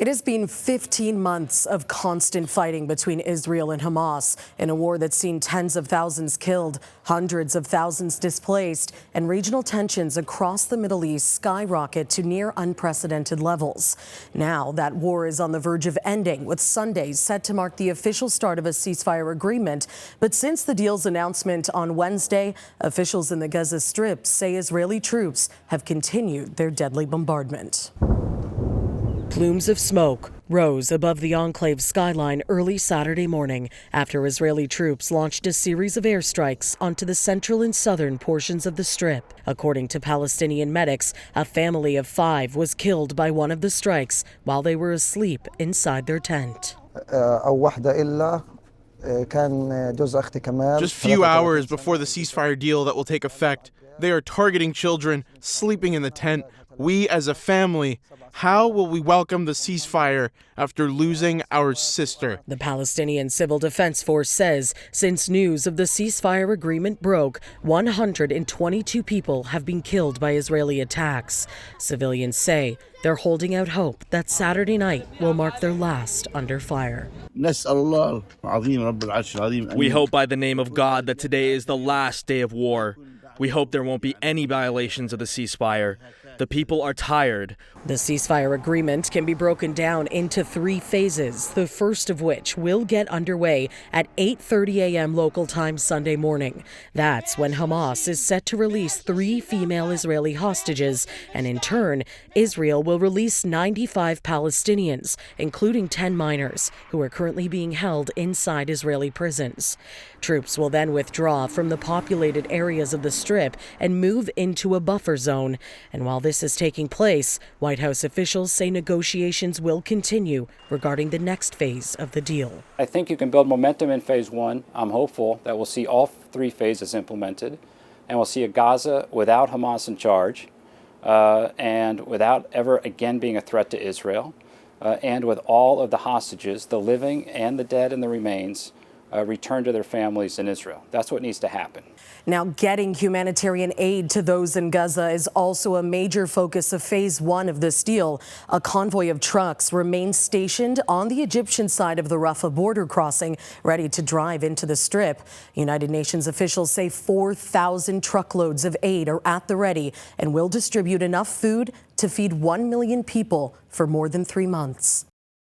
It has been 15 months of constant fighting between Israel and Hamas in a war that's seen tens of thousands killed, hundreds of thousands displaced, and regional tensions across the Middle East skyrocket to near unprecedented levels. Now that war is on the verge of ending, with Sunday set to mark the official start of a ceasefire agreement. But since the deal's announcement on Wednesday, officials in the Gaza Strip say Israeli troops have continued their deadly bombardment. Plumes of smoke rose above the enclave's skyline early Saturday morning after Israeli troops launched a series of airstrikes onto the central and southern portions of the Strip. According to Palestinian medics, a family of 5 was killed by one of the strikes while they were asleep inside their tent. Just few hours before the ceasefire deal that will take effect, they are targeting children sleeping in the tent. We as a family, how will we welcome the ceasefire after losing our sister? The Palestinian Civil Defense Force says since news of the ceasefire agreement broke, 122 people have been killed by Israeli attacks. Civilians say they're holding out hope that Saturday night will mark their last under fire. We hope by the name of God that today is the last day of war. We hope there won't be any violations of the ceasefire. The people are tired. The ceasefire agreement can be broken down into 3 phases, the first of which will get underway at 8:30 a.m. local time Sunday morning. That's when Hamas is set to release 3 female Israeli hostages, and in turn, Israel will release 95 Palestinians, including 10 minors, who are currently being held inside Israeli prisons. Troops will then withdraw from the populated areas of the Strip and move into a buffer zone. And while this is taking place, White House officials say negotiations will continue regarding the next phase of the deal. I think you can build momentum in phase 1. I'm hopeful that we'll see all 3 phases implemented, and we'll see a Gaza without Hamas in charge, and without ever again being a threat to Israel, and with all of the hostages, the living and the dead and the remains, return to their families in Israel. That's what needs to happen. Now, getting humanitarian aid to those in Gaza is also a major focus of phase 1 of this deal. A convoy of trucks remains stationed on the Egyptian side of the Rafah border crossing, ready to drive into the Strip. United Nations officials say 4,000 truckloads of aid are at the ready and will distribute enough food to feed 1 million people for more than 3 months.